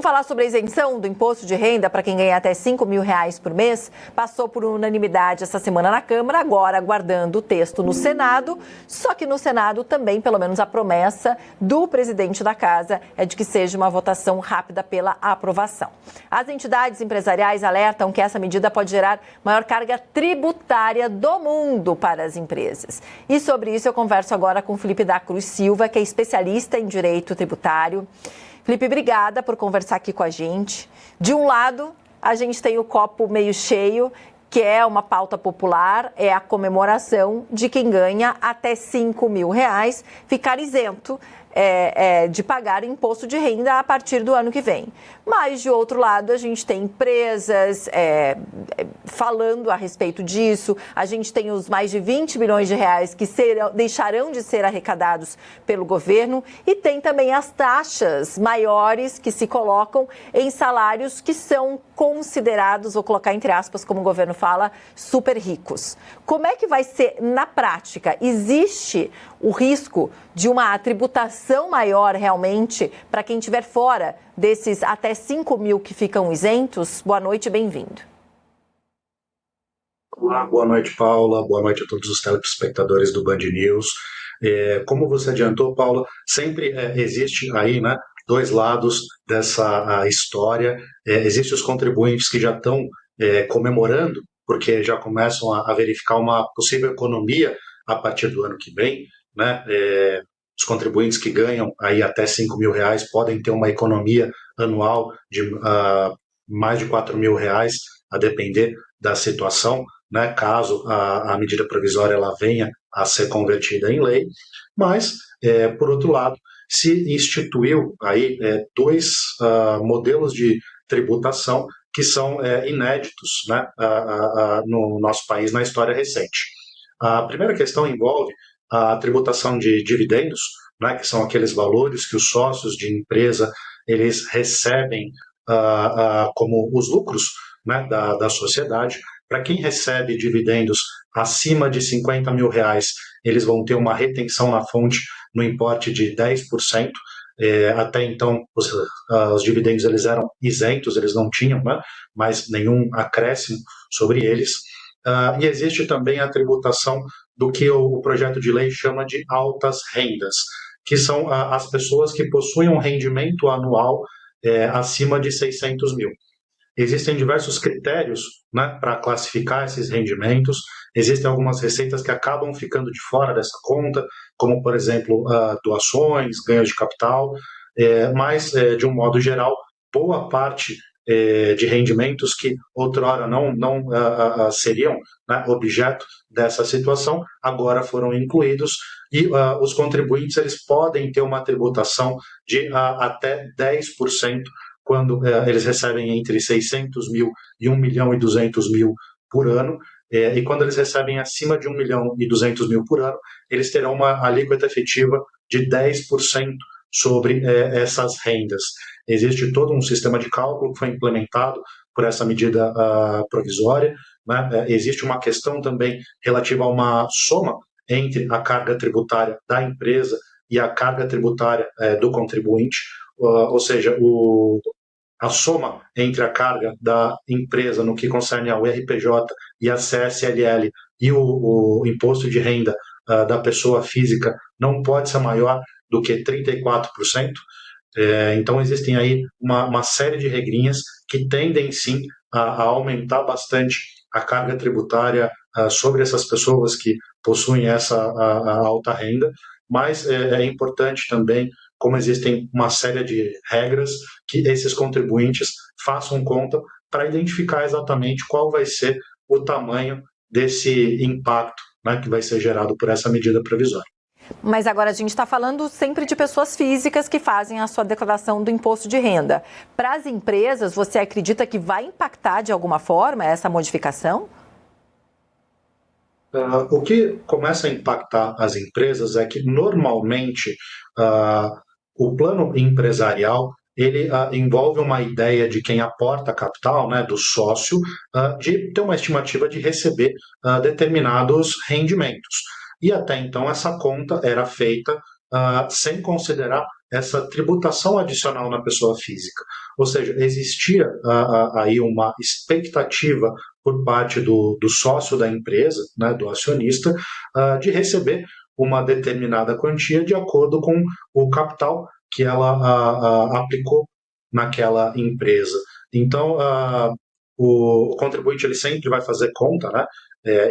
Vamos falar sobre a isenção do imposto de renda para quem ganha até R$ 5.000 por mês. Passou por unanimidade essa semana na Câmara, agora aguardando o texto no Senado. Só que no Senado também, pelo menos a promessa do presidente da Casa é de que seja uma votação rápida pela aprovação. As entidades empresariais alertam que essa medida pode gerar maior carga tributária do mundo para as empresas. E sobre isso eu converso agora com Felipe da Cruz Silva, que é especialista em direito tributário. Felipe, obrigada por conversar aqui com a gente. De um lado, a gente tem o copo meio cheio, que é uma pauta popular, é a comemoração de quem ganha até R$ 5.000 ficar isento de pagar imposto de renda a partir do ano que vem. Mas, de outro lado, a gente tem empresas falando a respeito disso, a gente tem os mais de R$ 20 bilhões que deixarão de ser arrecadados pelo governo e tem também as taxas maiores que se colocam em salários que são considerados, vou colocar entre aspas, como o governo fala, super ricos. Como é que vai ser na prática? Existe o risco de uma tributação maior realmente para quem estiver fora desses até 5 mil que ficam isentos? Boa noite e bem-vindo. Olá, boa noite, Paula. Boa noite a todos os telespectadores do Band News. Como você adiantou, Paula, sempre existe aí, né, dois lados dessa história. Existem os contribuintes que já estão comemorando, porque já começam a verificar uma possível economia a partir do ano que vem, né? Os contribuintes que ganham aí até R$ 5.000 podem ter uma economia anual de mais de R$ 4.000, a depender da situação, né? Caso a medida provisória ela venha a ser convertida em lei. Mas, por outro lado, se instituiu aí dois modelos de tributação que são inéditos, né, no nosso país na história recente. A primeira questão envolve a tributação de dividendos, né, que são aqueles valores que os sócios de empresa eles recebem como os lucros, né, da sociedade. Para quem recebe dividendos acima de R$ 50.000, eles vão ter uma retenção na fonte no importe de 10%. Até então, os dividendos eles eram isentos, eles não tinham, né, mais nenhum acréscimo sobre eles. E existe também a tributação do que o projeto de lei chama de altas rendas, que são as pessoas que possuem um rendimento anual acima de 600 mil. Existem diversos critérios, né, para classificar esses rendimentos. Existem algumas receitas que acabam ficando de fora dessa conta, como, por exemplo, doações, ganhos de capital, mas, de um modo geral, boa parte de rendimentos que outrora não seriam, né, objeto dessa situação, agora foram incluídos e os contribuintes eles podem ter uma tributação de até 10% quando eles recebem entre 600 mil e 1.200.000 por ano, e quando eles recebem acima de 1.200.000 por ano, eles terão uma alíquota efetiva de 10% sobre essas rendas. Existe todo um sistema de cálculo que foi implementado por essa medida provisória, né? Existe uma questão também relativa a uma soma entre a carga tributária da empresa e a carga tributária do contribuinte, ou seja, a soma entre a carga da empresa no que concerne ao RPJ e a CSLL e o imposto de renda da pessoa física não pode ser maior do que 34%. Então, existem aí uma série de regrinhas que tendem, sim, a aumentar bastante a carga tributária sobre essas pessoas que possuem essa alta renda, mas é importante também, como existem uma série de regras, que esses contribuintes façam conta para identificar exatamente qual vai ser o tamanho desse impacto, né, que vai ser gerado por essa medida provisória. Mas agora a gente está falando sempre de pessoas físicas que fazem a sua declaração do imposto de renda. Para as empresas, você acredita que vai impactar de alguma forma essa modificação? O que começa a impactar as empresas é que, normalmente, o plano empresarial ele envolve uma ideia de quem aporta capital, né, do sócio, de ter uma estimativa de receber determinados rendimentos. E até então essa conta era feita sem considerar essa tributação adicional na pessoa física. Ou seja, existia aí uma expectativa por parte do sócio da empresa, né, do acionista, de receber uma determinada quantia de acordo com o capital que ela aplicou naquela empresa. Então, o contribuinte ele sempre vai fazer conta, né?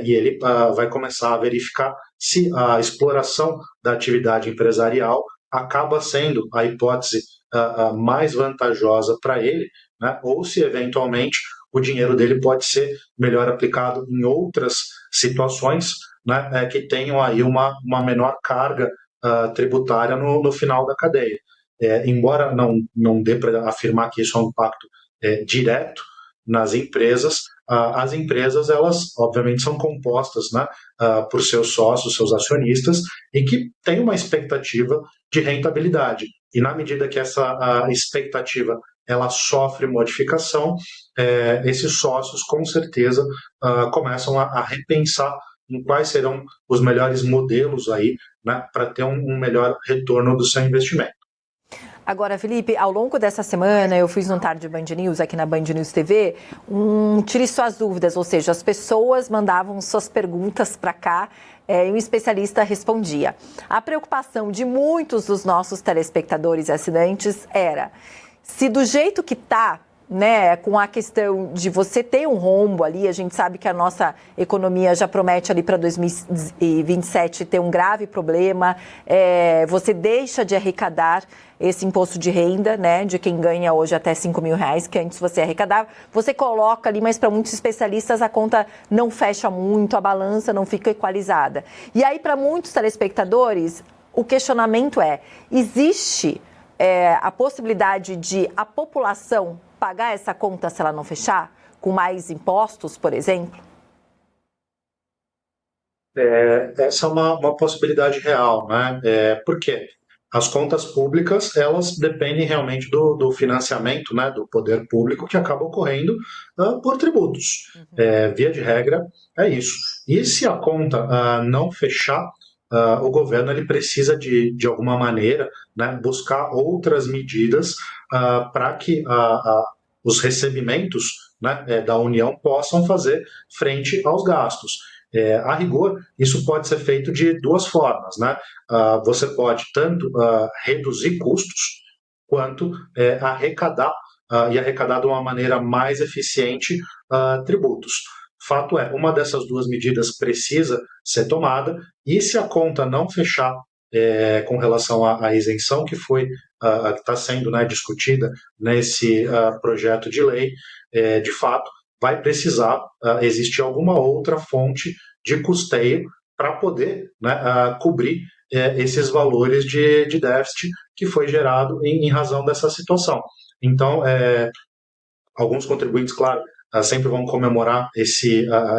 E ele vai começar a verificar se a exploração da atividade empresarial acaba sendo a hipótese mais vantajosa para ele, né? Ou se eventualmente o dinheiro dele pode ser melhor aplicado em outras situações, né? Que tenham aí uma menor carga tributária no final da cadeia. Embora não dê para afirmar que isso é um impacto direto nas empresas, as empresas, elas obviamente são compostas, né, por seus sócios, seus acionistas, e que têm uma expectativa de rentabilidade. E na medida que essa expectativa ela sofre modificação, esses sócios com certeza começam a repensar em quais serão os melhores modelos aí, né, para ter um melhor retorno do seu investimento. Agora, Felipe, ao longo dessa semana, eu fiz um Tarde Band News, aqui na Band News TV, Tire Suas Dúvidas, ou seja, as pessoas mandavam suas perguntas para cá e um especialista respondia. A preocupação de muitos dos nossos telespectadores e assinantes era, se do jeito que está, né, com a questão de você ter um rombo ali, a gente sabe que a nossa economia já promete ali para 2027 ter um grave problema, você deixa de arrecadar esse imposto de renda, né, de quem ganha hoje até R$5.000, que antes você arrecadava, você coloca ali, mas para muitos especialistas a conta não fecha muito, a balança não fica equalizada. E aí, para muitos telespectadores, o questionamento existe a possibilidade de a população pagar essa conta se ela não fechar, com mais impostos, por exemplo? Essa é uma possibilidade real, né? Por quê? As contas públicas, elas dependem realmente do financiamento, né, do poder público que acaba ocorrendo por tributos. Via de regra, é isso. E se a conta não fechar, o governo ele precisa de alguma maneira, né, buscar outras medidas para que os recebimentos, né, da União possam fazer frente aos gastos. A rigor, isso pode ser feito de duas formas, né? Você pode tanto reduzir custos, quanto arrecadar, e arrecadar de uma maneira mais eficiente tributos. Fato é, uma dessas duas medidas precisa ser tomada, e se a conta não fechar com relação à isenção que está sendo, né, discutida nesse projeto de lei, de fato, vai precisar existir alguma outra fonte de custeio para poder, né, cobrir esses valores de déficit que foi gerado em razão dessa situação. Então, alguns contribuintes, claro, sempre vão comemorar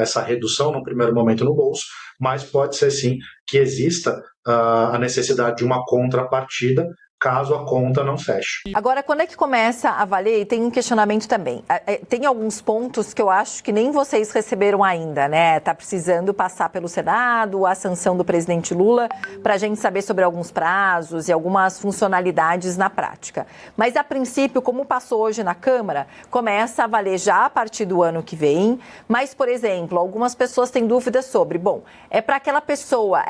essa redução no primeiro momento no bolso, mas pode ser sim que exista a necessidade de uma contrapartida caso a conta não feche. Agora, quando é que começa a valer? E tem um questionamento também. Tem alguns pontos que eu acho que nem vocês receberam ainda, né? Está precisando passar pelo Senado, a sanção do presidente Lula, para a gente saber sobre alguns prazos e algumas funcionalidades na prática. Mas, a princípio, como passou hoje na Câmara, começa a valer já a partir do ano que vem. Mas, por exemplo, algumas pessoas têm dúvidas sobre, é para aquela pessoa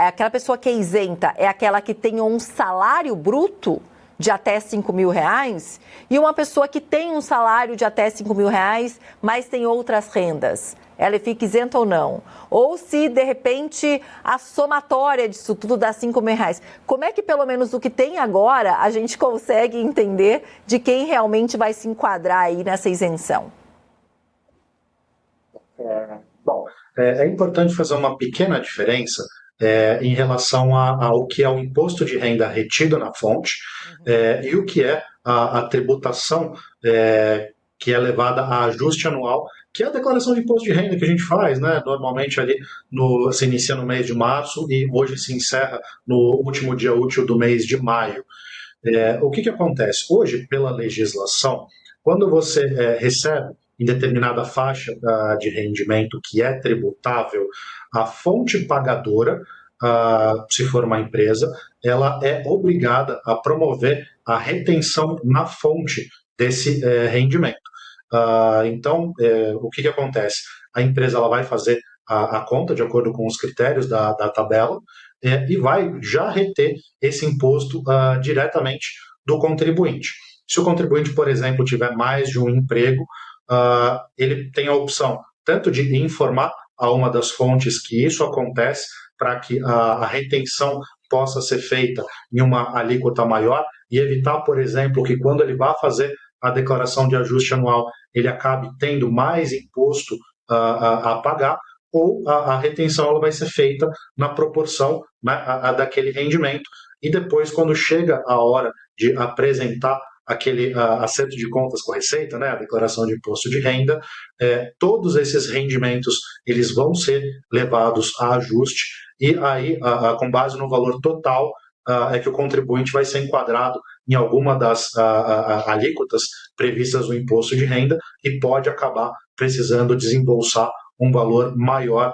que é isenta, é aquela que tem um salário bruto de até R$5.000, e uma pessoa que tem um salário de até R$5.000, mas tem outras rendas, ela fica isenta ou não? Ou se, de repente, a somatória disso tudo dá R$5.000. Como é que, pelo menos o que tem agora, a gente consegue entender de quem realmente vai se enquadrar aí nessa isenção? É importante fazer uma pequena diferença em relação ao que é o imposto de renda retido na fonte e o que é a tributação que é levada a ajuste anual, que é a declaração de imposto de renda que a gente faz, né? Normalmente ali se inicia no mês de março e hoje se encerra no último dia útil do mês de maio. O que acontece? Hoje, pela legislação, quando você recebe em determinada faixa de rendimento que é tributável, a fonte pagadora, se for uma empresa, ela é obrigada a promover a retenção na fonte desse rendimento. Então, o que acontece? A empresa ela vai fazer a conta de acordo com os critérios da tabela e vai já reter esse imposto diretamente do contribuinte. Se o contribuinte, por exemplo, tiver mais de um emprego, ele tem a opção tanto de informar a uma das fontes que isso acontece para que a retenção possa ser feita em uma alíquota maior e evitar, por exemplo, que quando ele vá fazer a declaração de ajuste anual, ele acabe tendo mais imposto a pagar, ou a retenção ela vai ser feita na proporção, né, daquele rendimento. E depois, quando chega a hora de apresentar aquele acerto de contas com a Receita, né, a declaração de imposto de renda, todos esses rendimentos eles vão ser levados a ajuste e aí, com base no valor total, é que o contribuinte vai ser enquadrado em alguma das alíquotas previstas no imposto de renda e pode acabar precisando desembolsar um valor maior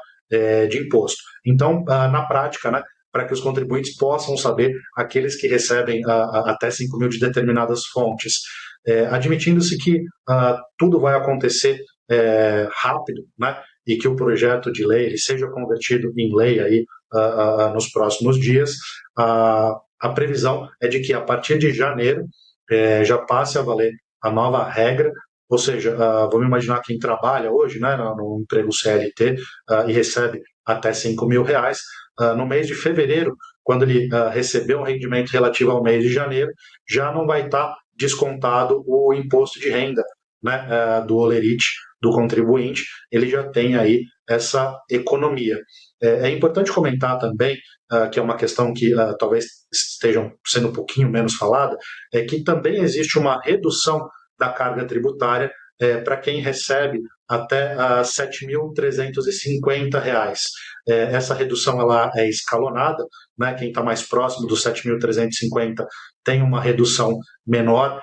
de imposto. Então, na prática, né, para que os contribuintes possam saber, aqueles que recebem até 5 mil de determinadas fontes, admitindo-se que tudo vai acontecer rápido, né, e que o projeto de lei ele seja convertido em lei aí, nos próximos dias, a previsão é de que a partir de janeiro já passe a valer a nova regra. Ou seja, vamos imaginar quem trabalha hoje, né, no emprego CLT e recebe até 5 mil reais, no mês de fevereiro, quando ele receber um rendimento relativo ao mês de janeiro, já não vai estar descontado o imposto de renda, né, do holerite do contribuinte, ele já tem aí essa economia. É importante comentar também, que é uma questão que talvez esteja sendo um pouquinho menos falada, é que também existe uma redução da carga tributária para quem recebe até R$ 7.350. Essa redução ela é escalonada, né? Quem está mais próximo dos 7.350 tem uma redução menor,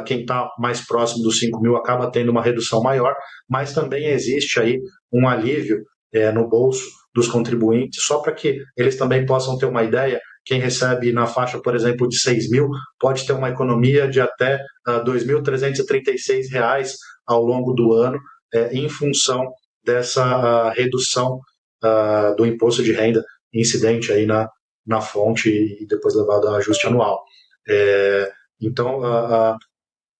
quem está mais próximo dos 5 mil acaba tendo uma redução maior, mas também existe aí um alívio no bolso dos contribuintes, só para que eles também possam ter uma ideia. Quem recebe na faixa, por exemplo, de 6 mil, pode ter uma economia de até R$ 2.336 ao longo do ano, em função dessa redução do imposto de renda incidente aí na fonte e depois levado a ajuste anual. Então,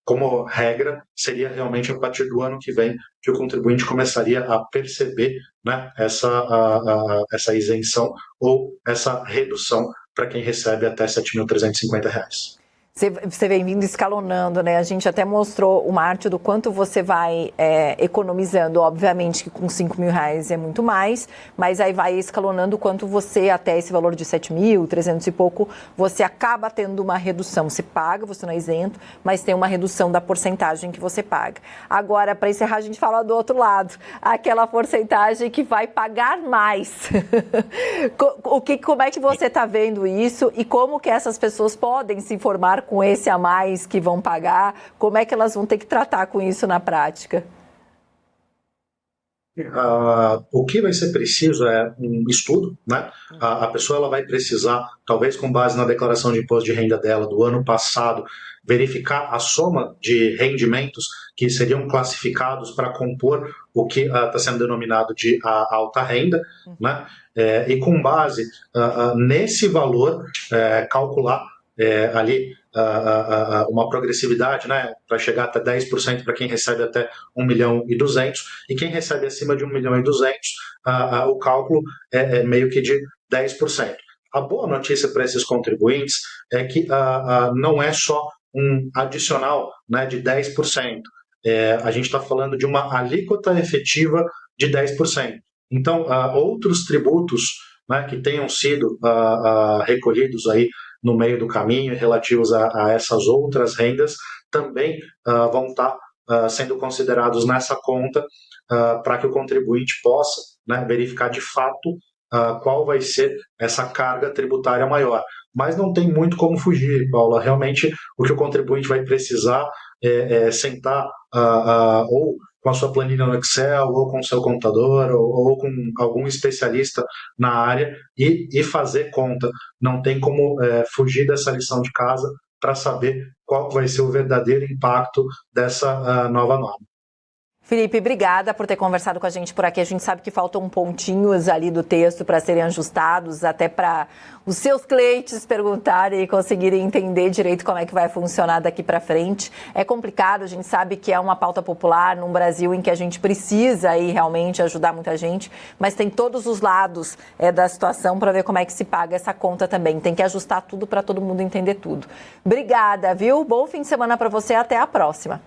como regra, seria realmente a partir do ano que vem que o contribuinte começaria a perceber, né, essa isenção ou essa redução para quem recebe até R$ 7.350. Você vem vindo escalonando, né? A gente até mostrou uma arte do quanto você vai economizando. Obviamente que com 5 mil reais é muito mais, mas aí vai escalonando o quanto você, até esse valor de 7.300 e pouco, você acaba tendo uma redução. Você paga, você não é isento, mas tem uma redução da porcentagem que você paga. Agora, para encerrar, a gente fala do outro lado. Aquela porcentagem que vai pagar mais. Como é que você está vendo isso e como que essas pessoas podem se informar com esse a mais que vão pagar? Como é que elas vão ter que tratar com isso na prática? O que vai ser preciso é um estudo, né? A pessoa ela vai precisar, talvez com base na declaração de imposto de renda dela do ano passado, verificar a soma de rendimentos que seriam classificados para compor o que está sendo denominado de alta renda, né? E com base nesse valor, calcular ali uma progressividade, né, para chegar até 10% para quem recebe até 1.200.000 e quem recebe acima de 1.200.000, o cálculo é meio que de 10%. A boa notícia para esses contribuintes é que não é só um adicional, né, de 10%. A gente está falando de uma alíquota efetiva de 10%. Então, outros tributos, né, que tenham sido recolhidos aí no meio do caminho relativos a essas outras rendas também vão estar sendo considerados nessa conta para que o contribuinte possa, né, verificar de fato qual vai ser essa carga tributária maior. Mas não tem muito como fugir, Paula. Realmente, o que o contribuinte vai precisar é sentar ou com a sua planilha no Excel, ou com o seu contador, ou com algum especialista na área e fazer conta. Não tem como fugir dessa lição de casa para saber qual vai ser o verdadeiro impacto dessa nova norma. Felipe, obrigada por ter conversado com a gente por aqui. A gente sabe que faltam pontinhos ali do texto para serem ajustados, até para os seus clientes perguntarem e conseguirem entender direito como é que vai funcionar daqui para frente. É complicado, a gente sabe que é uma pauta popular num Brasil em que a gente precisa aí realmente ajudar muita gente, mas tem todos os lados da situação para ver como é que se paga essa conta também. Tem que ajustar tudo para todo mundo entender tudo. Obrigada, viu? Bom fim de semana para você, até a próxima.